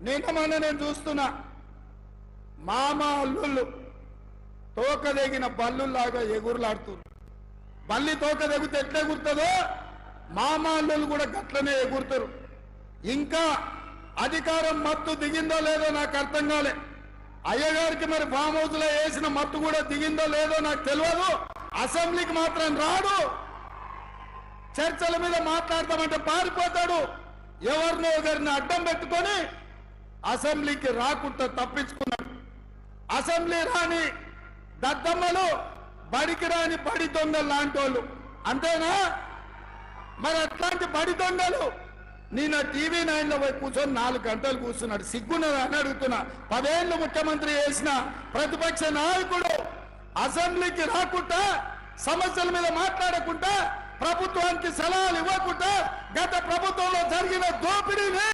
నేను చూస్తున్నా మామ అల్లుళ్ళు తోక దిగిన బల్లులాగా ఎగురులాడుతున్నారు. బల్లి తోక దిగితే ఎట్లా ఎగురుతుందో మామ అల్లుళ్ళు కూడా గట్లనే ఎగురుతారు. ఇంకా అధికారం మత్తు దిగిందో లేదో నాకు అర్థం కాలే. అయ్యగారికి మరి ఫామ్ హౌస్ లో వేసిన మత్తు కూడా దిగిందో లేదో నాకు తెలియదు. అసెంబ్లీకి మాత్రం రాడు. చర్చల మీద మాట్లాడతామంటే పారిపోతాడు. ఎవరినో ఒకరిని అడ్డం పెట్టుకొని అసెంబ్లీకి రాకుండా తప్పించుకున్నాడు. అసెంబ్లీ రాని దద్దమ్మలు, బడికి రాని బడి దొంగలు లాంటి వాళ్ళు అంతేనా? మరి అట్లాంటి బడి దొంగలు నిన్న టీవీ 9లో పోయి కూర్చొని 4 గంటలు కూర్చున్నాడు. సిగ్గున్నది అని అడుగుతున్నా. 10 ఏళ్ళు ముఖ్యమంత్రి చేసిన ప్రతిపక్ష నాయకుడు అసెంబ్లీకి రాకుండా, సమస్యల మీద మాట్లాడకుండా, ప్రభుత్వానికి సలహాలు ఇవ్వకుండా గత ప్రభుత్వంలో జరిగిన దోపిడీని